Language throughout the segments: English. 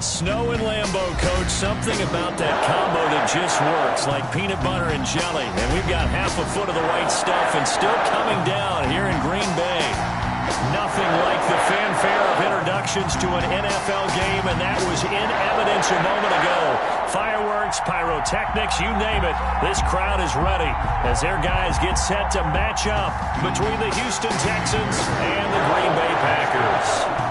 Snow and Lambeau, Coach. Something about that combo that just works, like peanut butter and jelly. And we've got half a foot of the white stuff and still coming down here in Green Bay. Nothing like the fanfare of introductions to an NFL game, and that was in evidence a moment ago. Fireworks, pyrotechnics, you name it. This crowd is ready as their guys get set to match up between the Houston Texans and the Green Bay Packers.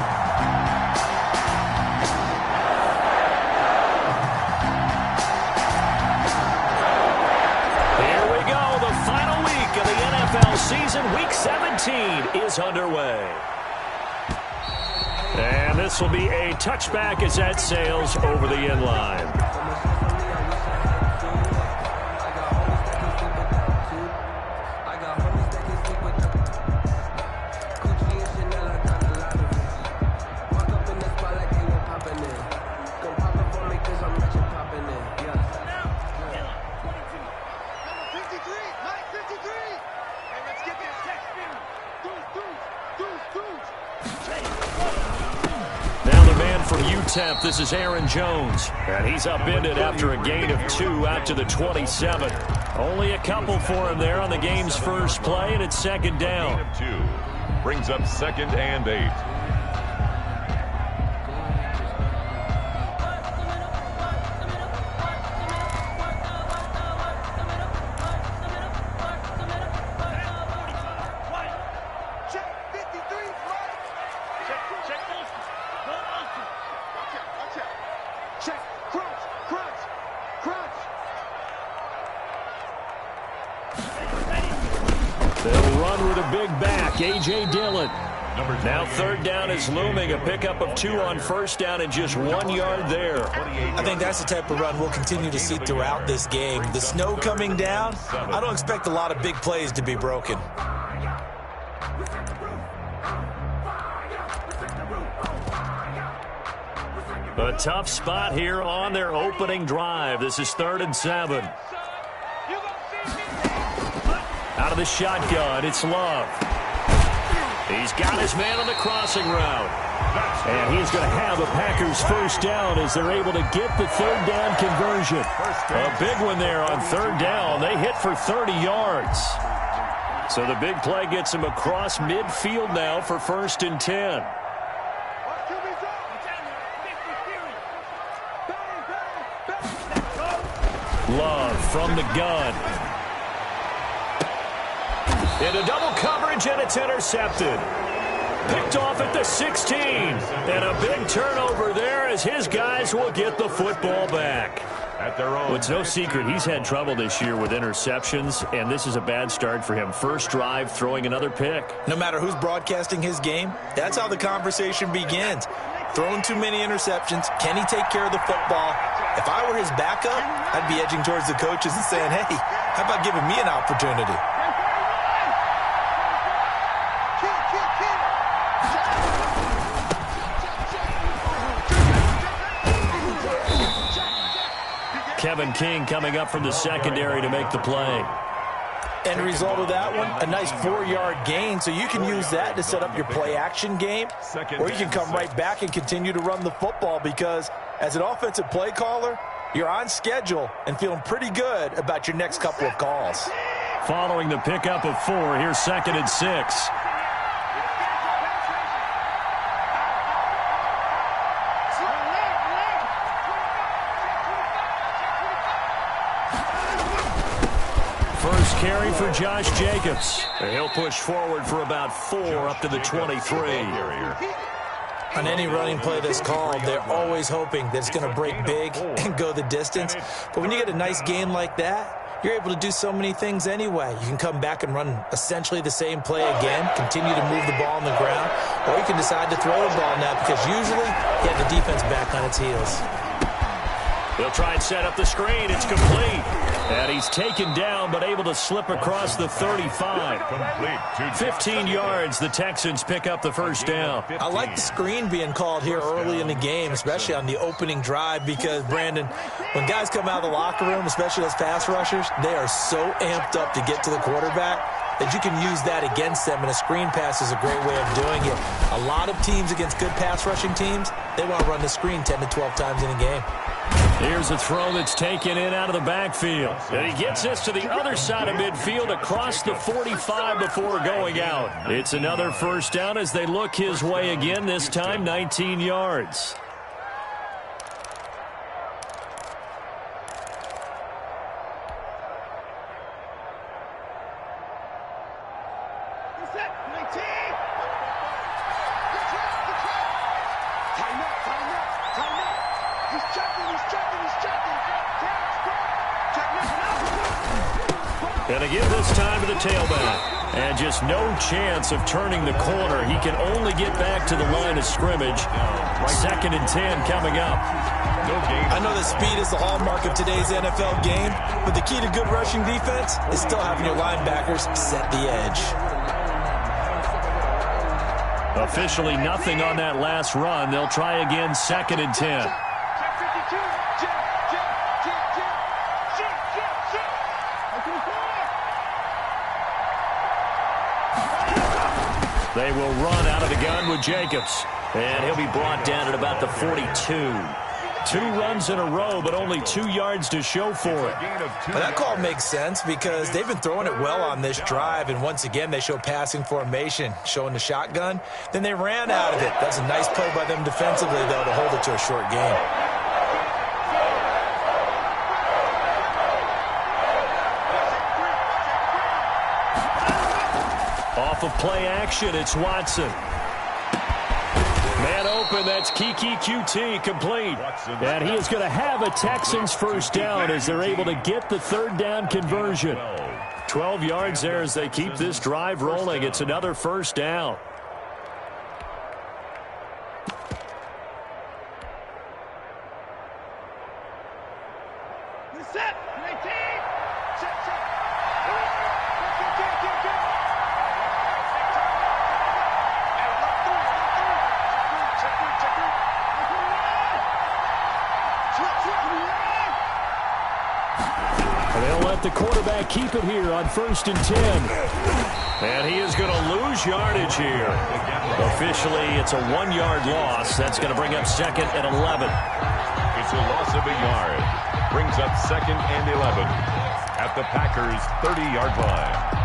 Season Week 17 is underway. And this will be a touchback as that sails over the end line. This is Aaron Jones, and he's upended after a gain of 2 out to the 27. Only a couple for him there on the game's first play, and it's second down. Gain of 2 brings up 2nd and 8. A.J. Dillon. Now third down is looming. A pickup of 2 on first down and just 1 yard there. I think that's the type of run we'll continue to see throughout this game. The snow coming down, I don't expect a lot of big plays to be broken. A tough spot here on their opening drive. This is 3rd and 7. Out of the shotgun, it's Love. He's got his man on the crossing route. And he's going to have a Packers first down as they're able to get the third down conversion. A big one there on third down. They hit for 30 yards. So the big play gets him across midfield now for 1st and 10. Love from the gun. Into double coverage, and it's intercepted. Picked off at the 16. And a big turnover there as his guys will get the football back. Well, it's no secret he's had trouble this year with interceptions, and this is a bad start for him. First drive, throwing another pick. No matter who's broadcasting his game, that's how the conversation begins. Throwing too many interceptions. Can he take care of the football? If I were his backup, I'd be edging towards the coaches and saying, hey, how about giving me an opportunity? Kevin King coming up from the secondary to make the play. End result of that one, a nice 4-yard gain, so you can use that to set up your play-action game, or you can come right back and continue to run the football because as an offensive play caller, you're on schedule and feeling pretty good about your next couple of calls. Following the pickup of 4, here's 2nd and 6. Carry for Josh Jacobs. He'll push forward for about 4 up to the 23. On any running play that's called, they're always hoping that it's going to break big and go the distance. But when you get a nice gain like that, you're able to do so many things anyway. You can come back and run essentially the same play again, continue to move the ball on the ground, or you can decide to throw the ball now because usually you have the defense back on its heels. They'll try and set up the screen. It's complete. And he's taken down but able to slip across the 35. 15 yards. The Texans pick up the first down. I like the screen being called here early in the game, especially on the opening drive because, Brandon, when guys come out of the locker room, especially those pass rushers, they are so amped up to get to the quarterback that you can use that against them, and a screen pass is a great way of doing it. A lot of teams against good pass rushing teams, they want to run the screen 10 to 12 times in a game. Here's a throw that's taken in out of the backfield. And he gets this to the other side of midfield across the 45 before going out. It's another first down as they look his way again, this time 19 yards. And again this time to the tailback. And just no chance of turning the corner. He can only get back to the line of scrimmage. 2nd and 10 coming up. I know that speed is the hallmark of today's NFL game, but the key to good rushing defense is still having your linebackers set the edge. Officially nothing on that last run. They'll try again 2nd and 10. They will run out of the gun with Jacobs. And he'll be brought down at about the 42. 2 runs in a row, but only 2 yards to show for it. But that call makes sense because they've been throwing it well on this drive, and once again they show passing formation, showing the shotgun. Then they ran out of it. That's a nice play by them defensively, though, to hold it to a short game. Off of play action, it's Watson. Man open, that's Kiki QT complete. And he is going to have a Texans first down as they're able to get the 3rd down conversion. 12 yards there as they keep this drive rolling. It's another first down. They'll let the quarterback keep it here on 1st and 10. And he is going to lose yardage here. Officially, it's a 1-yard loss. That's going to bring up 2nd and 11. It's a loss of a yard. Brings up 2nd and 11 at the Packers' 30-yard line.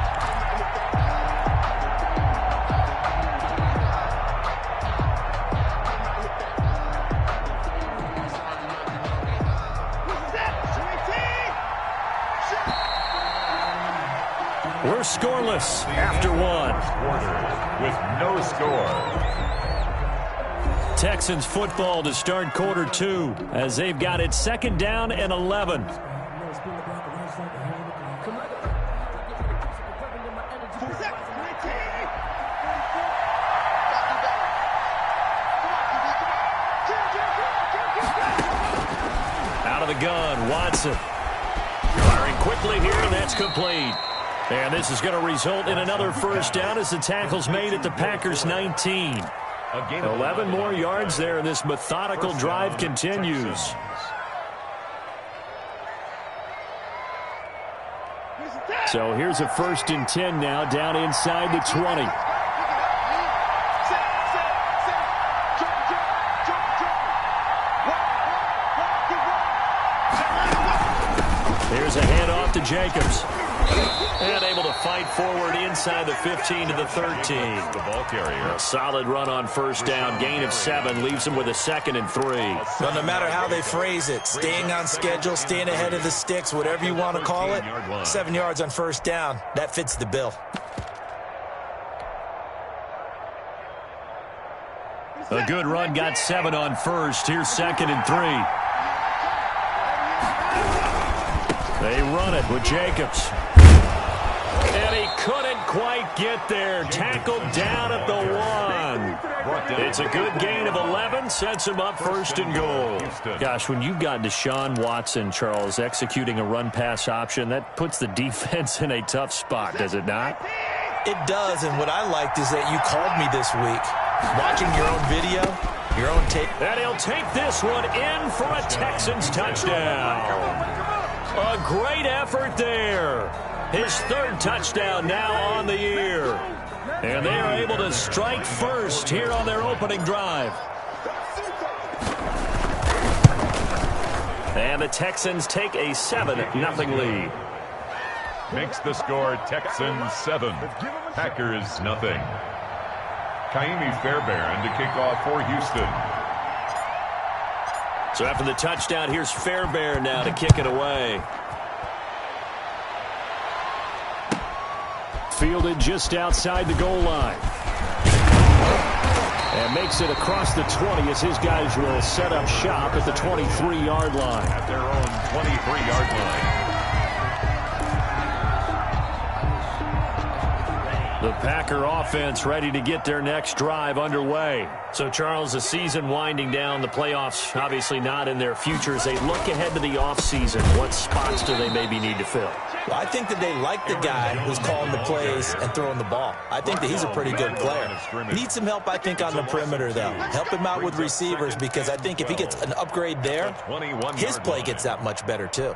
We're scoreless after 1. With no score. Texans football to start quarter 2 as they've got it 2nd down and 11. Out of the gun, Watson. Firing quickly here, and that's complete. And this is going to result in another first down as the tackle's made at the Packers' 19. 11 more yards there, and this methodical drive continues. So here's a 1st and 10 now, down inside the 20. Here's a handoff to Jacobs. And able to fight forward inside the 15 to the 13. The ball carrier. A solid run on 1st down. Gain of 7 leaves him with a 2nd and 3. Well, no matter how they phrase it, staying on schedule, staying ahead of the sticks, whatever you want to call it, 7 yards on 1st down, that fits the bill. A good run got 7 on 1st. Here's 2nd and 3. They run it with Jacobs. And he couldn't quite get there. Tackled down at the 1. It's a good gain of 11. Sets him up 1st and goal. Gosh, when you've got Deshaun Watson, Charles, executing a run-pass option, that puts the defense in a tough spot, does it not? It does, and what I liked is that you called me this week. Watching your own video, your own tape. And he'll take this one in for a Texans touchdown. A great effort there. His third touchdown now on the year. And they are able to strike first here on their opening drive. And the Texans take a 7-0 lead. Makes the score Texans 7, Packers nothing. Ka'imi Fairbairn to kick off for Houston. So after the touchdown, here's Fairbairn now to kick it away. Fielded just outside the goal line. And makes it across the 20 as his guys will set up shop at the 23-yard line. At their own 23-yard line. The Packer offense ready to get their next drive underway. So, Charles, the season winding down, the playoffs obviously not in their future. As they look ahead to the offseason, what spots do they maybe need to fill? Well, I think that they like the guy who's calling the plays and throwing the ball. I think that he's a pretty good player. Needs some help, I think, on the perimeter, though. Help him out with receivers, because I think if he gets an upgrade there, his play gets that much better, too.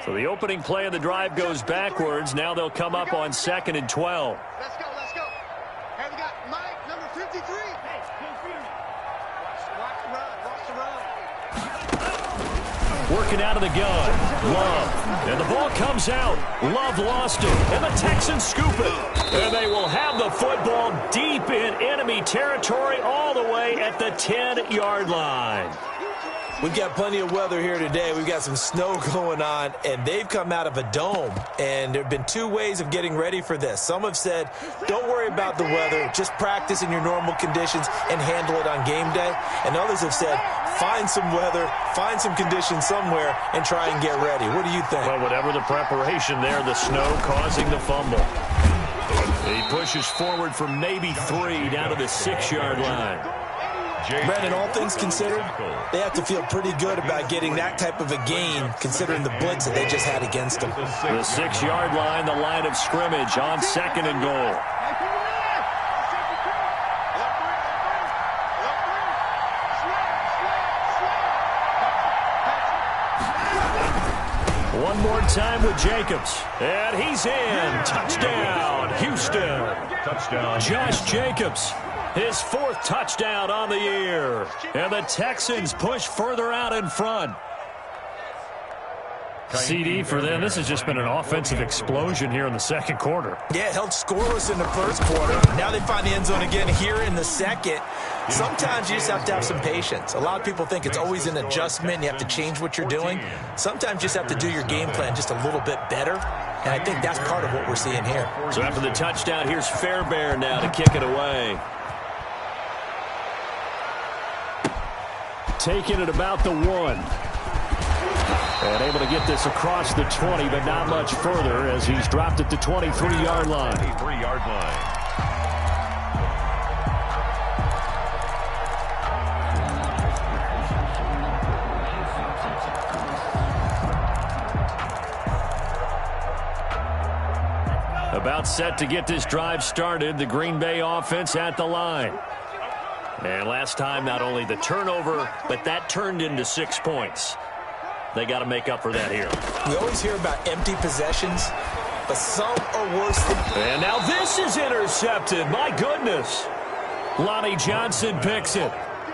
So the opening play of the drive goes backwards. Now they'll come up on 2nd and 12. Let's go, let's go. Hey, we got Mike, number 53. Hey, watch the run. Working out of the gun. Love. And the ball comes out. Love lost it. And the Texans scoop it. And they will have the football deep in enemy territory all the way at the 10-yard line. We've got plenty of weather here today. We've got some snow going on, and they've come out of a dome. And there have been two ways of getting ready for this. Some have said, don't worry about the weather. Just practice in your normal conditions and handle it on game day. And others have said, find some weather, find some conditions somewhere, and try and get ready. What do you think? Well, whatever the preparation there, the snow causing the fumble. He pushes forward from maybe 3 down to the 6-yard line. Brandon, all things considered, they have to feel pretty good about getting that type of a gain, considering the blitz that they just had against them. The 6-yard line, the line of scrimmage on 2nd and goal. One more time with Jacobs. And he's in. Touchdown, Houston. Touchdown. Josh Jacobs. His 4th touchdown on the year. And the Texans push further out in front. CD for them. This has just been an offensive explosion here in the second quarter. Yeah, held scoreless in the first quarter. Now they find the end zone again here in the second. Sometimes you just have to have some patience. A lot of people think it's always an adjustment. You have to change what you're doing. Sometimes you just have to do your game plan just a little bit better. And I think that's part of what we're seeing here. So after the touchdown, here's Fairbairn now to kick it away. Taking it about the 1. And able to get this across the 20, but not much further as he's dropped at the 23-yard line. 23-yard line. About set to get this drive started, the Green Bay offense at the line. And last time, not only the turnover, but that turned into 6 points. They got to make up for that here. We always hear about empty possessions, but some are worse than... And now this is intercepted. My goodness. Lonnie Johnson picks it.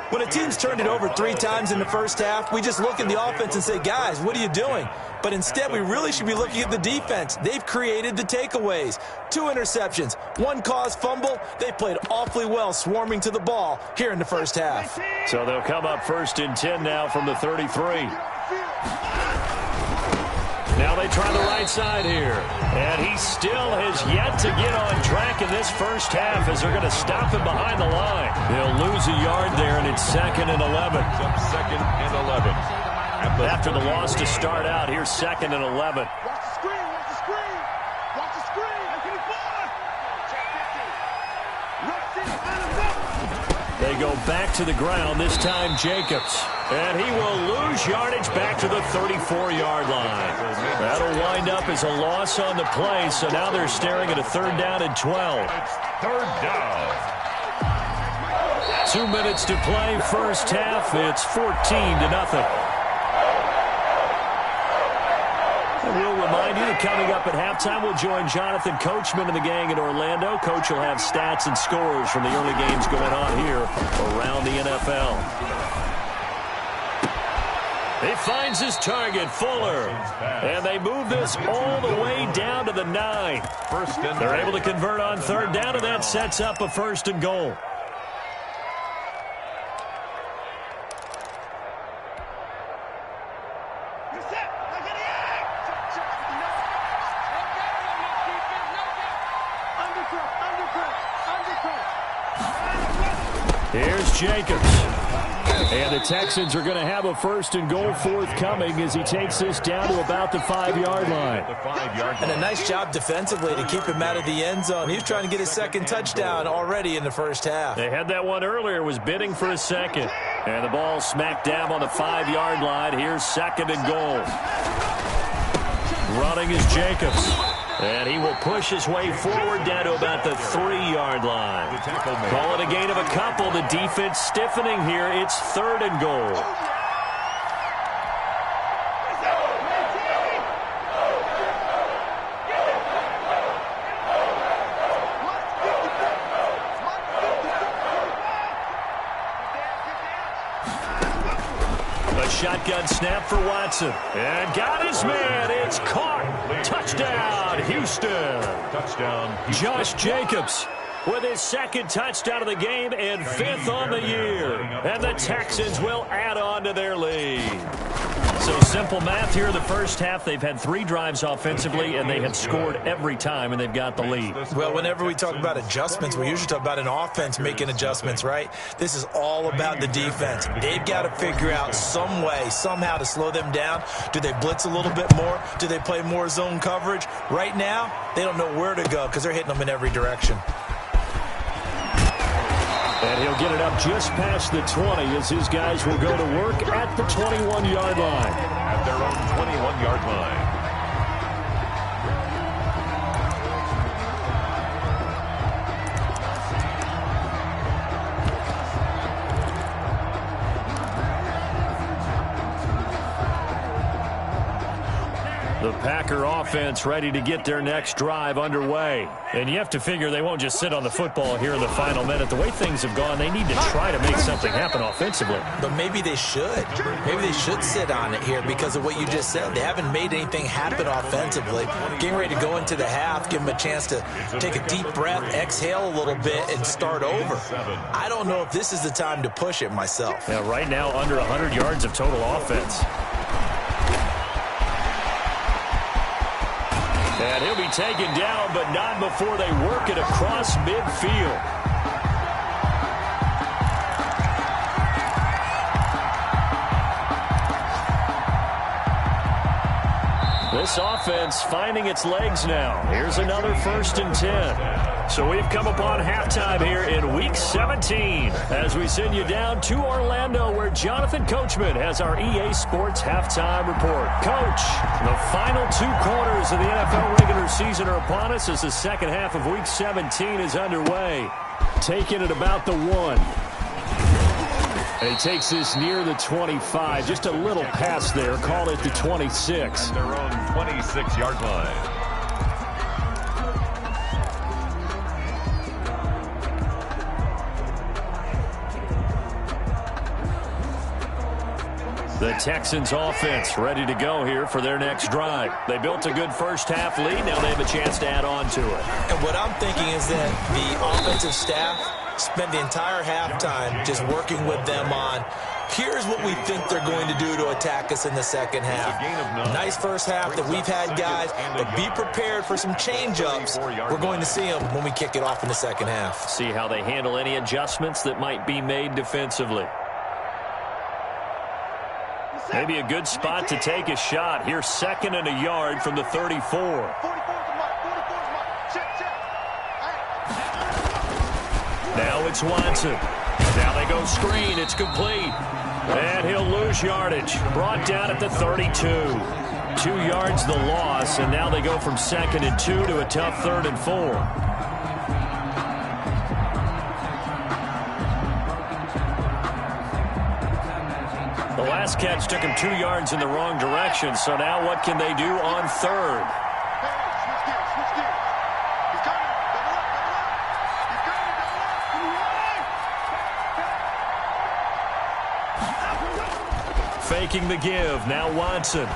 When a team's turned it over 3 times in the first half, we just look at the offense and say, guys, what are you doing? But instead, we really should be looking at the defense. They've created the takeaways. 2 interceptions, 1 caused fumble. They played awfully well swarming to the ball here in the first half. So they'll come up 1st and 10 now from the 33. Now they try the right side here. And he still has yet to get on track in this first half as they're going to stop him behind the line. He'll lose a yard there, and it's 2nd and 11. Up 2nd and 11. After the loss to start out, here's 2nd and 11. Watch the screen, watch the screen. Watch the screen. They go back to the ground, this time Jacobs. And he will lose yardage back to the 34-yard line. That'll wind up as a loss on the play, so now they're staring at a 3rd down and 12. 3rd down. 2 minutes to play, first half. It's 14-0. We'll remind you Coming up at halftime, we'll join Jonathan Coachman and the gang in Orlando. Coach will have stats and scores from the early games going on here around the NFL. He finds his target, Fuller. And they move this all the way down to the 9. They're able to convert on third down, and that sets up a 1st and goal. Here's Jacobs. And the Texans are going to have a 1st and goal forthcoming as he takes this down to about the 5-yard line. And a nice job defensively to keep him out of the end zone. He was trying to get his 2nd touchdown already in the first half. They had that one earlier, was bidding for a 2nd. And the ball smacked down on the 5-yard line. Here's 2nd and goal. Running is Jacobs. And he will push his way forward down to about the 3-yard line. Call it a gain of a couple. The defense stiffening here. It's 3rd and goal. Shotgun snap for Watson. And got his man. It's caught. Touchdown, Houston. Touchdown, Houston. Josh Jacobs with his 2nd touchdown of the game and 5th on the year. And the Texans will add on to their lead. So simple math here in the first half. They've had 3 drives offensively, and they have scored every time, and they've got the lead. Well, whenever we talk about adjustments, we usually talk about an offense making adjustments, right? This is all about the defense. They've got to figure out some way, somehow to slow them down. Do they blitz a little bit more? Do they play more zone coverage? Right now, they don't know where to go because they're hitting them in every direction. And he'll get it up just past the 20 as his guys will go to work at the 21-yard line. At their own 21-yard line. The Packer offense ready to get their next drive underway. And you have to figure they won't just sit on the football here in the final minute. The way things have gone, they need to try to make something happen offensively. But maybe they should. Maybe they should sit on it here because of what you just said. They haven't made anything happen offensively. Getting ready to go into the half, give them a chance to take a deep breath, exhale a little bit, and start over. I don't know if this is the time to push it myself. Now, right now, under 100 yards of total offense. And he'll be taken down, but not before they work it across midfield. This offense finding its legs now. Here's another 1st and 10. So we've come upon halftime here in Week 17 as we send you down to Orlando where Jonathan Coachman has our EA Sports Halftime Report. Coach, the final 2 quarters of the NFL regular season are upon us as the second half of Week 17 is underway. Taking it about the 1. And he takes this near the 25. Just a little pass there. Call it the 26. Their own 26-yard line. The Texans offense ready to go here for their next drive. They built a good first half lead. Now they have a chance to add on to it. And what I'm thinking is that the offensive staff spent the entire halftime just working with them on, here's what we think they're going to do to attack us in the second half. Nice first half that we've had, guys, but be prepared for some change-ups. We're going to see them when we kick it off in the second half. See how they handle any adjustments that might be made defensively. Maybe a good spot to take a shot. Here's 2nd and a yard from the 34. Now it's Watson. Now they go screen. It's complete. And he'll lose yardage. Brought down at the 32. 2 yards the loss, and now they go from 2nd and 2 to a tough 3rd and 4. The last catch took him 2 yards in the wrong direction, so now what can they do on 3rd? Faking the give. Now Watson.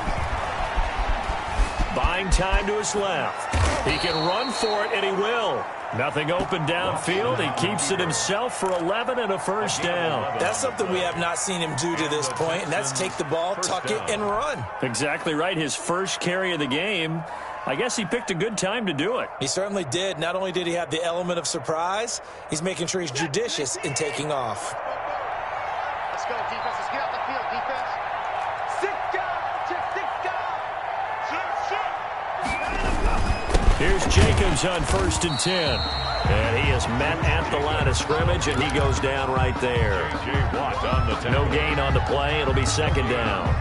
Buying time to his left. He can run for it, and he will. Nothing open downfield. He keeps it himself for 11 and a first down. That's something we have not seen him do to this point, and that's take the ball, tuck it, and run. Exactly right. His first carry of the game. I guess he picked a good time to do it. He certainly did. Not only did he have the element of surprise, he's making sure he's judicious in taking off. Let's go, defense. Let's get out the field, defense. Sit down. Here's Jacobs on 1st and 10. And he is met at the line of scrimmage, and he goes down right there. No gain on the play. It'll be 2nd down.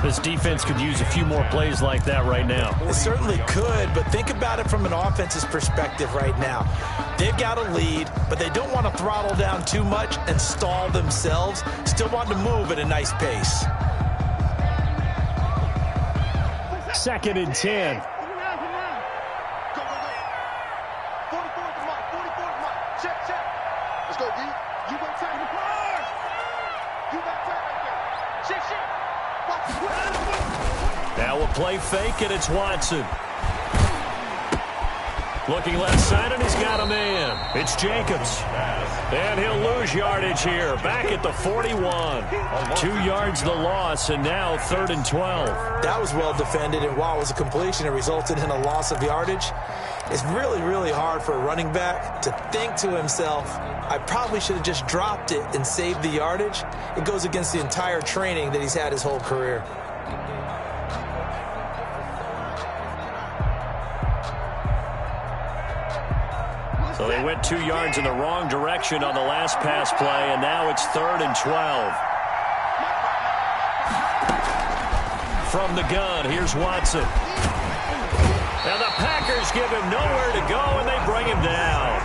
This defense could use a few more plays like that right now. It certainly could, but think about it from an offense's perspective right now. They've got a lead, but they don't want to throttle down too much and stall themselves. Still want to move at a nice pace. 2nd and 10. Let's go, D. You got time to fire. You got time right there. Shit. Now we'll play fake, and it's Watson. Looking left side, and he's got a man. It's Jacobs. And he'll lose yardage here. Back at the 41. 2 yards the loss, and now 3rd and 12. That was well defended, and while it was a completion, it resulted in a loss of yardage. It's really, really hard for a running back to think to himself, I probably should have just dropped it and saved the yardage. It goes against the entire training that he's had his whole career. So they went 2 yards in the wrong direction on the last pass play, and now it's 3rd and 12. From the gun, here's Watson. And the Packers give him nowhere to go, and they bring him down.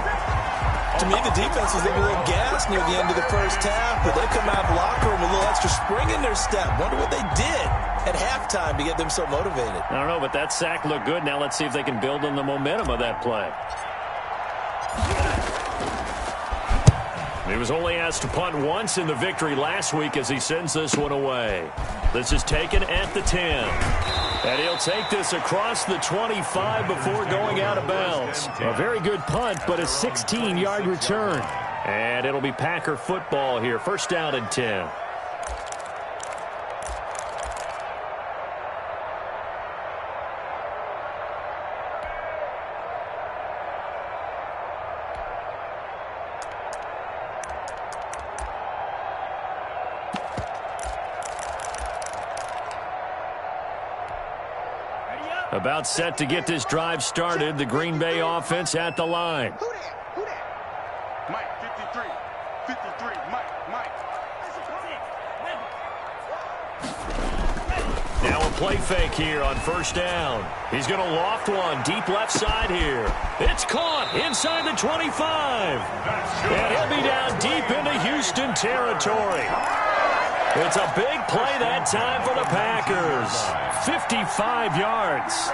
To me, the defense was a little gassed near the end of the first half, but they come out of the locker room with a little extra spring in their step. Wonder what they did at halftime to get them so motivated. I don't know, but that sack looked good. Now let's see if they can build on the momentum of that play. He was only asked to punt once in the victory last week as he sends this one away. This is taken at the 10. And he'll take this across the 25 before going out of bounds. A very good punt, but a 16-yard return. And it'll be Packer football here. 1st down and 10. About set to get this drive started. The Green Bay offense at the line. Who that? Mike, 53. 53. Mike. Now a play fake here on 1st down. He's going to loft one deep left side here. It's caught inside the 25. And he'll be down deep into Houston territory. It's a big play that time for the Packers. 55 yards.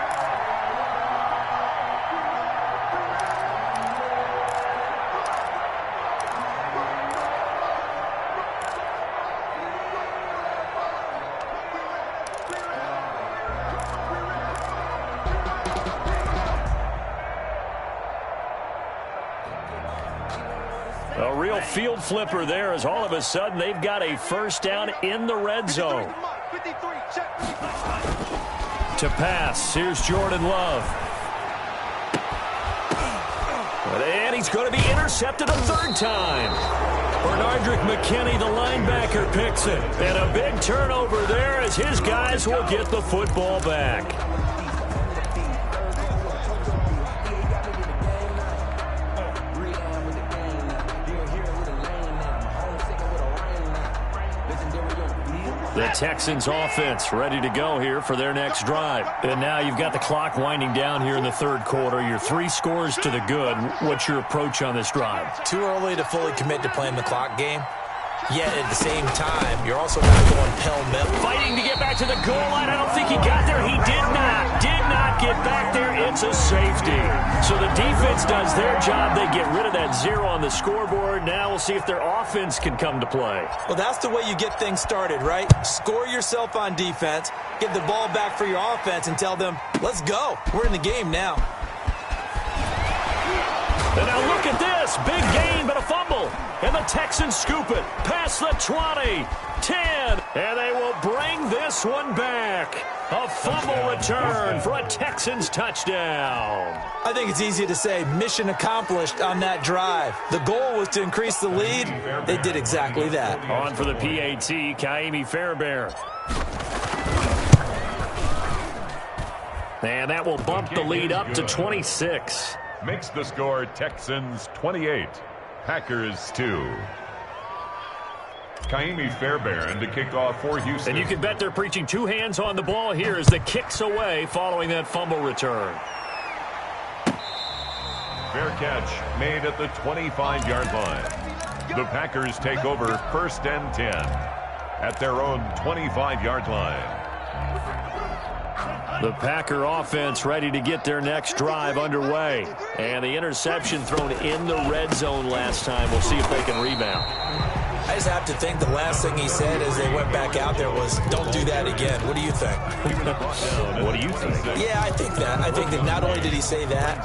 A real field flipper there as all of a sudden they've got a 1st down in the red zone. To pass, here's Jordan Love. And he's going to be intercepted a 3rd time. Bernardrick McKinney, the linebacker, picks it. And a big turnover there as his guys will get the football back. The Texans offense ready to go here for their next drive. And now you've got the clock winding down here in the 3rd quarter. You're 3 scores to the good. What's your approach on this drive? Too early to fully commit to playing the clock game. Yet at the same time, you're also not going pell-mell. Fighting to get back to the goal line. I don't think he got there. He did not it back there. It's a safety. So the defense does their job. They get rid of that 0 on the scoreboard. Now we'll see if their offense can come to play. Well, that's the way you get things started, right? Score yourself on defense, give the ball back for your offense, and tell them, let's go. We're in the game now. And now look at this. Big gain, but a fumble. And the Texans scoop it past the 20, 10, and they will bring this one back. A fumble return for a Texans touchdown. I think it's easy to say mission accomplished on that drive. The goal was to increase the lead. They did exactly that. On for the PAT, Ka'imi Fairbairn. And that will bump the lead up to 26. Makes the score Texans 28, Packers 2. Ka'imi Fairbairn to kick off for Houston. And you can bet they're preaching two hands on the ball here as the kick's away following that fumble return. Fair catch made at the 25-yard line. The Packers take over 1st and 10 at their own 25-yard line. The Packer offense ready to get their next drive underway. And the interception thrown in the red zone last time. We'll see if they can rebound. I just have to think the last thing he said as they went back out there was, don't do that again. What do you think? What do you think? Yeah, I think that. I think that not only did he say that,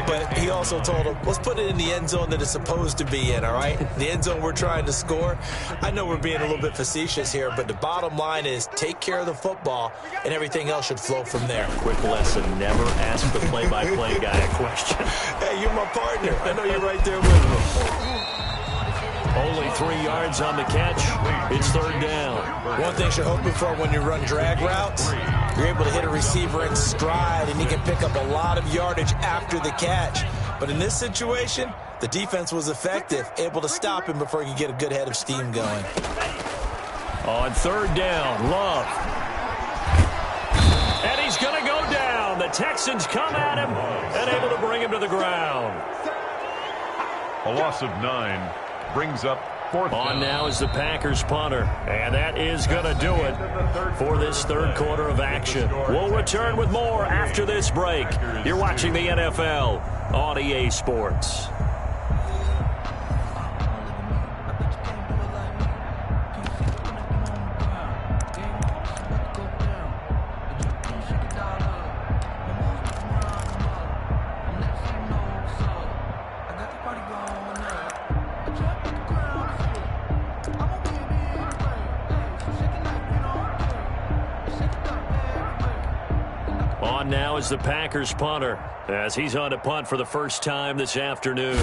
but he also told him, let's put it in the end zone that it's supposed to be in, all right? The end zone we're trying to score. I know we're being a little bit facetious here, but the bottom line is take care of the football, and everything else should flow from there. Quick lesson, never ask the play-by-play guy a question. Hey, you're my partner. I know you're right there with me. Only 3 yards on the catch. It's 3rd down. One thing you're hoping for when you run drag routes, you're able to hit a receiver in stride, and he can pick up a lot of yardage after the catch. But in this situation, the defense was effective, able to stop him before he could get a good head of steam going. On 3rd down, Love. And he's going to go down. The Texans come at him and able to bring him to the ground. A loss of 9. Brings up 4th On down. now is the Packers punter. And that is going to do it for this 3rd quarter of action. We'll return with more after this break. You're watching the NFL on EA Sports. Now is the Packers punter as he's on to punt for the first time this afternoon.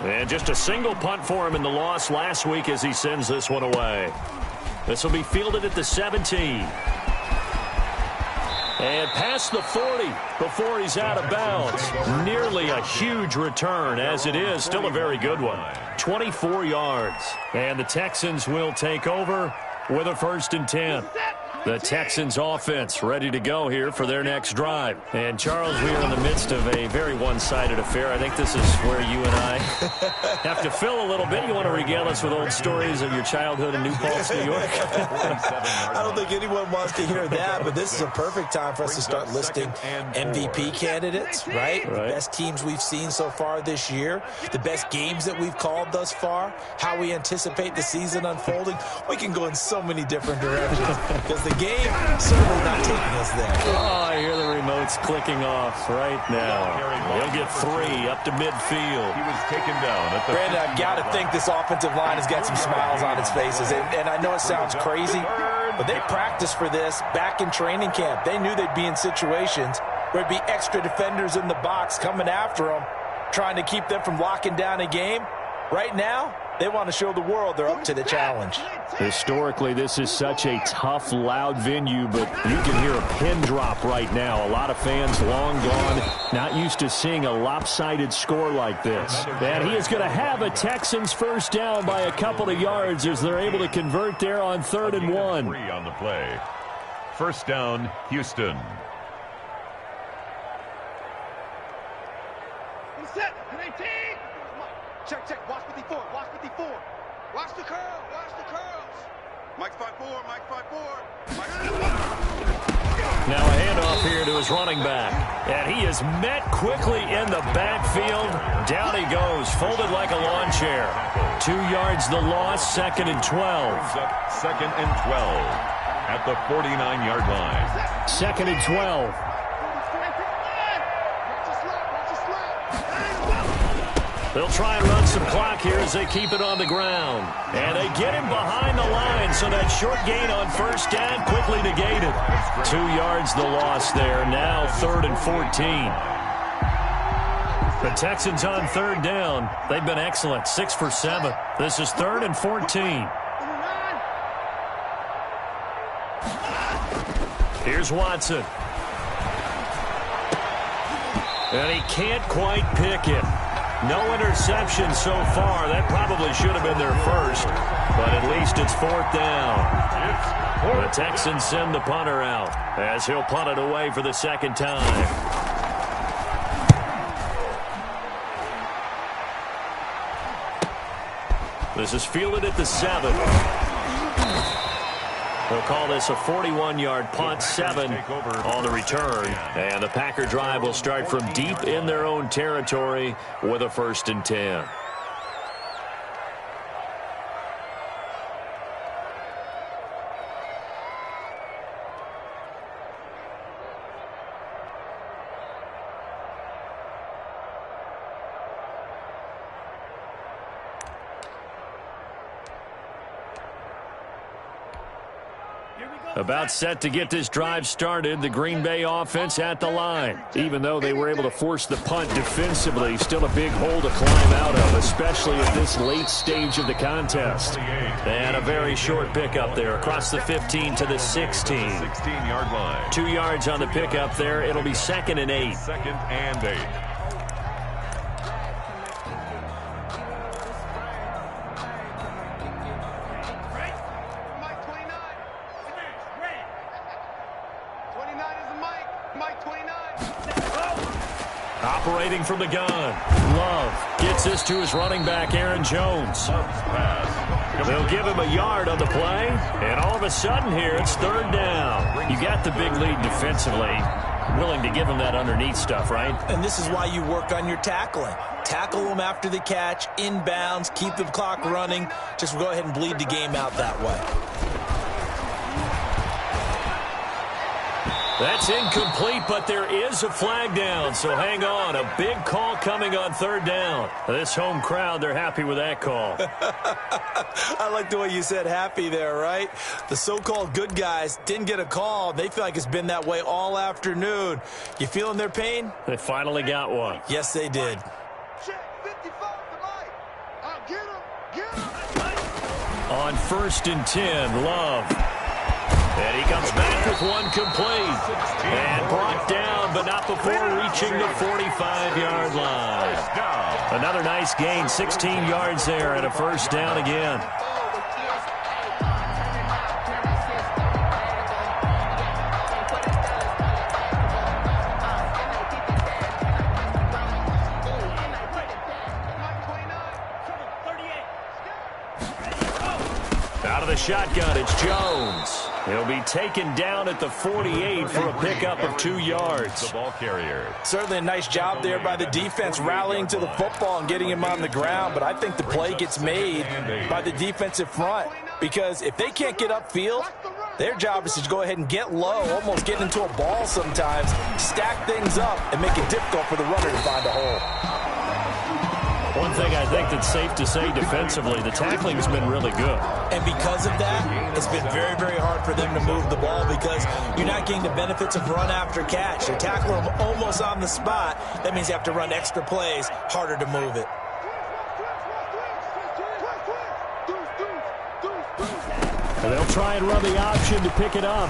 And just a single punt for him in the loss last week as he sends this one away. This will be fielded at the 17. And past the 40 before he's out of bounds. Nearly a huge return as it is. Still a very good one. 24 yards. And the Texans will take over with a 1st and 10. The Texans offense ready to go here for their next drive. And, Charles, we are in the midst of a very one-sided affair. I think this is where you and I have to fill a little bit. You want to regale us with old stories of your childhood in New Paltz, New York? I don't think anyone wants to hear that, but this is a perfect time for us to start listing MVP candidates, right? The best teams we've seen so far this year, the best games that we've called thus far, how we anticipate the season unfolding. We can go in so many different directions because the game certainly not taking us there. Oh, I hear the remotes clicking off right now. He'll get 3 up to midfield. He was taken down at the Brandon, I've got to think this offensive line has got some smiles on its faces. And I know it sounds crazy, but they practiced for this back in training camp. They knew they'd be in situations where there'd be extra defenders in the box coming after them, trying to keep them from locking down a game. Right now, they want to show the world they're up to the challenge. Historically, this is such a tough, loud venue, but you can hear a pin drop right now. A lot of fans long gone, not used to seeing a lopsided score like this. And he is going to have a Texans 1st down by a couple of yards as they're able to convert there on 3rd and 1. 3 on the play. 1st down, Houston. Set. 18. Check. Watch 54. Watch 54. Watch the curl. Watch the curls. Mike 5-4. Mike 5-4. Mike 5-4. Now a handoff here to his running back. And he is met quickly in the backfield. Down he goes, folded like a lawn chair. 2 yards the loss, 2nd and 12. 2nd and 12 at the 49-yard line. 2nd and 12. They'll try and run some clock here as they keep it on the ground. And they get him behind the line, so that short gain on first down quickly negated. 2 yards the loss there. Now 3rd and 14. The Texans on 3rd down. They've been excellent, 6 for 7. This is 3rd and 14. Here's Watson. And he can't quite pick it. No interception so far. That probably should have been their first, but at least it's 4th down. The Texans send the punter out as he'll punt it away for the 2nd time. This is fielded at the 7. They'll call this a 41-yard punt, 7 on the return. And the Packer drive will start from deep in their own territory with a 1st and 10. About set to get this drive started, the Green Bay offense at the line. Even though they were able to force the punt defensively, still a big hole to climb out of, especially at this late stage of the contest. And a very short pickup there across the 15 to the 16. 16-yard line. 2 yards on the pickup there. It'll be 2nd and 8. 2nd and 8. Operating from the gun. Love gets this to his running back, Aaron Jones. They'll give him a yard on the play, and all of a sudden here, it's 3rd down. You got the big lead defensively. Willing to give him that underneath stuff, right? And this is why you work on your tackling. Tackle them after the catch, inbounds, keep the clock running. Just go ahead and bleed the game out that way. That's incomplete, but there is a flag down, so hang on. A big call coming on 3rd down. This home crowd, they're happy with that call. I like the way you said happy there, right? The so-called good guys didn't get a call. They feel like it's been that way all afternoon. You feeling their pain? They finally got one. Yes, they did. On 1st and 10, Love. And he comes back with one complete. And brought down, but not before reaching the 45-yard line. Another nice gain, 16 yards there, and a 1st down again. Out of the shotgun, it's Jones. He'll be taken down at the 48 for a pickup of 2 yards. The ball carrier. Certainly a nice job there by the defense rallying to the football and getting him on the ground, but I think the play gets made by the defensive front because if they can't get upfield, their job is to go ahead and get low, almost get into a ball sometimes, stack things up, and make it difficult for the runner to find a hole. One thing I think that's safe to say defensively, the tackling has been really good. And because of that, it's been very, very hard for them to move the ball because you're not getting the benefits of run after catch. You tackle them almost on the spot. That means you have to run extra plays, harder to move it. And they'll try and run the option to pick it up.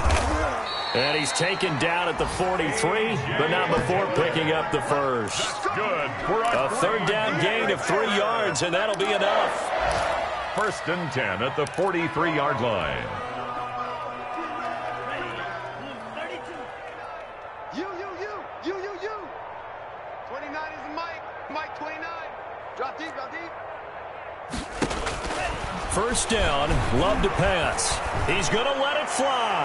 And he's taken down at the 43, but not before picking up the first. Good. A 3rd down gain of 3 yards, and that'll be enough. 1st and 10 at the 43-yard line. You. 29 is Mike. Mike 29. Drop deep. 1st down, Love to pass. He's going to let it fly.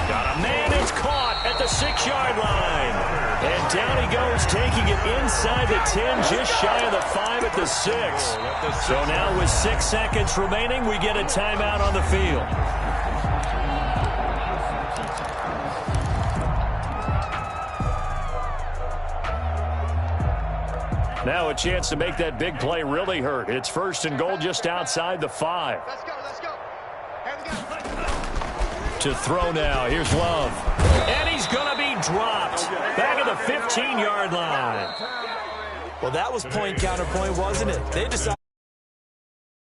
Got a man, it's caught at the 6-yard line. And down he goes, taking it inside the 10, just shy of the 5 at the 6. So now with 6 seconds remaining, we get a timeout on the field. Now a chance to make that big play really hurt. It's 1st and goal just outside the 5. Let's go, let's go. Here we go. To throw now. Here's Love. And he's going to be dropped. Back at the 15-yard line. Well, that was point counterpoint, wasn't it? They decided